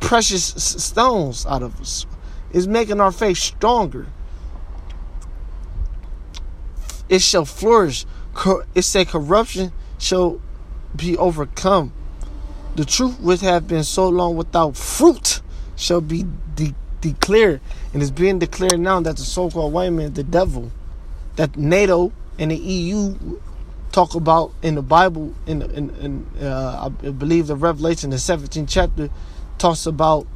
precious stones out of us. It's making our faith stronger. It shall flourish. It said corruption shall be overcome. The truth which have been so long without fruit shall be declared. And it's being declared now that the so-called white man is the devil. That NATO and the EU talk about in the Bible, I believe the Revelation, the 17th chapter, talk about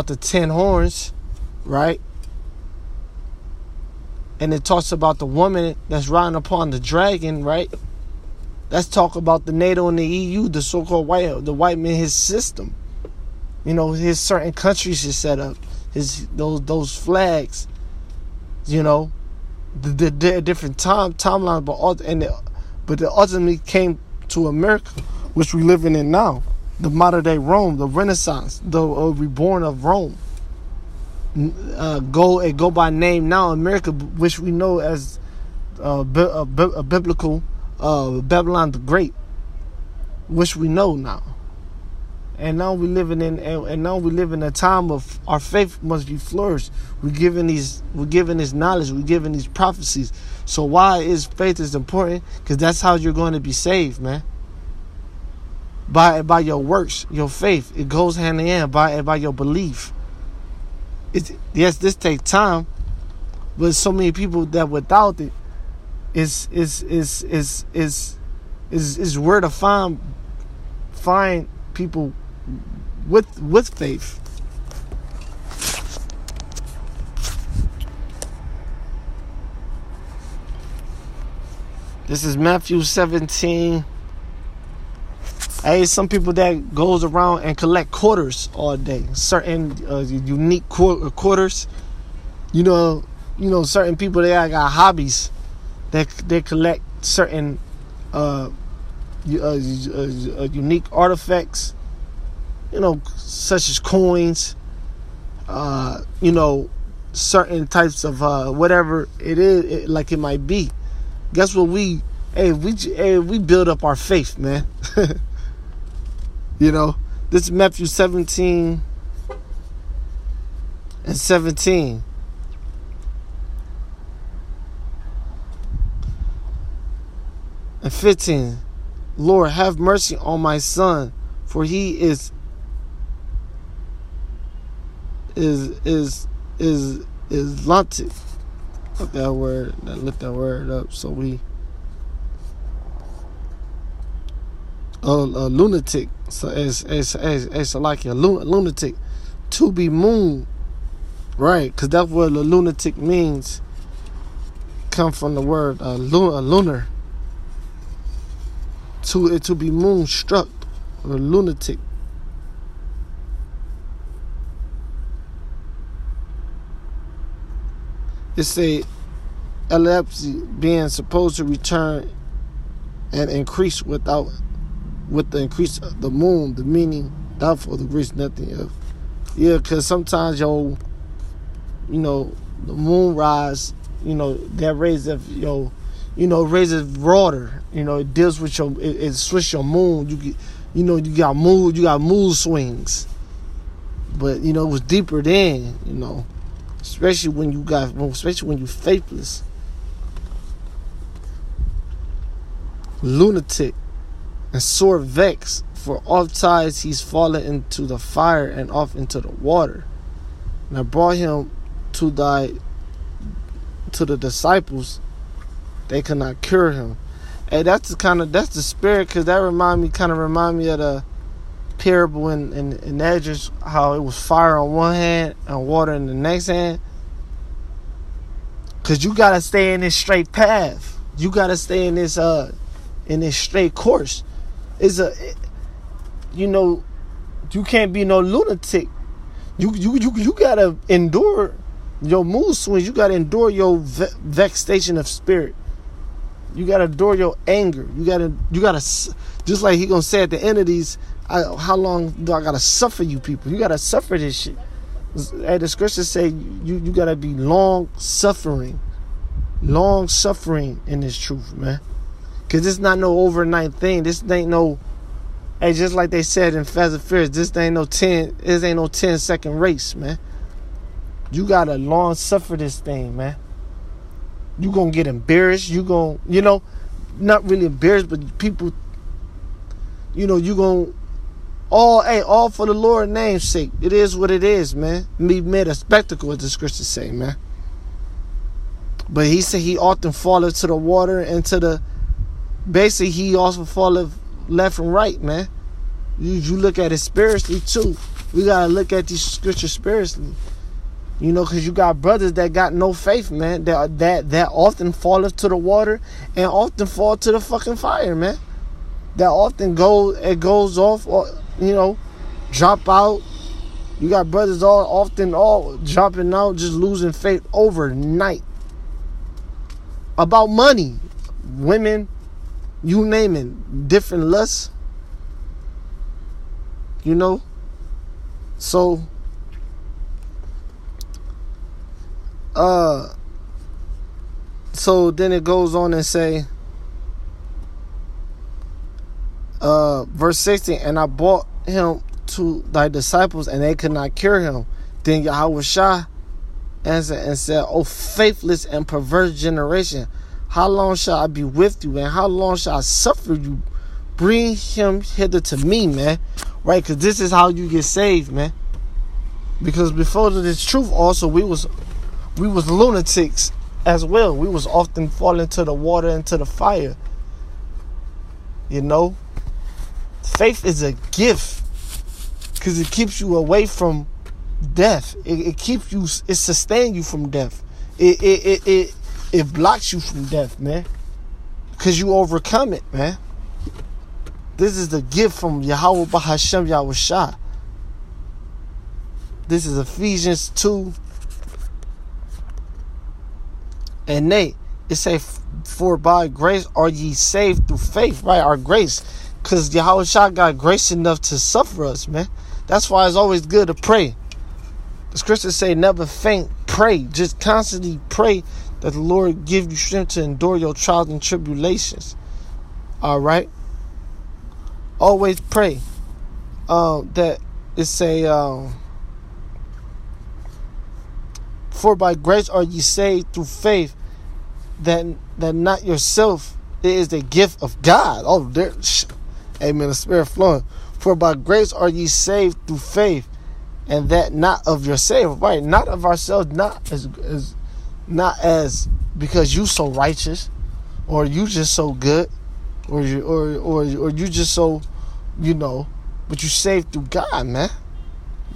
the 10 horns, right? And it talks about the woman that's riding upon the dragon, right? Let's talk about the NATO and the EU, the so-called white man, his system. His certain countries is set up, those flags, the different timeline, but it ultimately came to America, which we living in now, the modern day Rome, the Renaissance, the reborn of Rome. Go by name now, America, which we know as a biblical Babylon the Great, which we know now. And now we live in a time of our faith must be flourished. We're given this knowledge, we're given these prophecies. So why is faith is important? Because that's how you're going to be saved, man. By your works, your faith, it goes hand in hand. By your belief. Yes, this takes time, but so many people that without it is where to find people with faith. This is Matthew 17. Hey, some people that goes around and collect quarters all day. Certain unique quarters. Certain people that got hobbies. They collect certain unique artifacts. Such as coins. Certain types of whatever it is, like it might be. Guess what we build up our faith, man. This is Matthew 17 and 17. And 15. Lord, have mercy on my son, for he is lunatic. Look that word up. So we lunatic. So it's like a lunatic to be moved, right? Because that's what a lunatic means. Come from the word lunar. To be moonstruck, or lunatic. It's a epilepsy being supposed to return and increase with the increase of the moon, the meaning doubtful, the grease nothing of. Yeah, because sometimes the moon rise, that raises raises water, it deals with it switch your moon. You got mood swings. But it was deeper then, especially when you faithless. Lunatic and sore vexed, for oft times he's fallen into the fire and off into the water. And I brought him to the disciples, they could not cure him. Hey, that's the spirit, because that remind me of the parable in Esdras, how it was fire on one hand and water in the next hand. Because you gotta stay in this straight path. You gotta stay in this straight course. You can't be no lunatic. You gotta endure your mood swings. You gotta endure your vexation of spirit. You gotta endure your anger. You gotta just like he gonna say at the end of these. How long do I gotta suffer you people? You gotta suffer this shit. Hey, the scriptures say you gotta be long suffering in this truth, man. Cause it's not no overnight thing. This ain't no Hey, just like they said in Fast and Furious, this ain't no 10-second race, man. You gotta long suffer this thing, man. You gonna get embarrassed. You gonna, not really embarrassed, but people, you gonna, all for the Lord's name's sake. It is what it is, man. Be made a spectacle, as the scriptures say, man. But he said he often falleth to the water and to the, basically he also falleth left and right, man. You look at it spiritually too. We gotta look at these scriptures spiritually. Because you got brothers that got no faith, man. That often falleth to the water and often fall to the fucking fire, man. That often goes off, or drop out. You got brothers all dropping out, just losing faith overnight. About money, women, you name it, different lusts. So then it goes on and say, verse 16, and I brought him to thy disciples, and they could not cure him. Then Yahushua answered and said, O faithless and perverse generation, how long shall I be with you, and how long shall I suffer you? Bring him hither to me, man. Right? Because this is how you get saved, man. Because before this truth also, we was lunatics as well. We was often falling to the water and to the fire. Faith is a gift because it keeps you away from death. It sustains you from death. It blocks you from death, man, because you overcome it, man. This is the gift from Yahweh Bahashem Yahushua. This is Ephesians 2 and 8. It say, for by grace are ye saved through faith, right? Our grace. Because Yahushua got grace enough to suffer us, man. That's why it's always good to pray. The scriptures say never faint, pray. Just constantly pray that the Lord give you strength to endure your trials and tribulations. All right? Always pray. That it say, for by grace are ye saved through faith, that not yourself, it is the gift of God. Oh, there, amen. The Spirit flowing. For by grace are ye saved through faith, and that not of yourself, right? Not of ourselves, not as because you so righteous, or you just so good, or you just so, but you saved through God, man.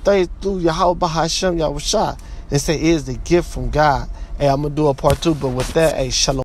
Through Yahweh Hashem Yahushua. They say it is the gift from God. Hey, I'm gonna do a part 2, but with that, hey, shalom.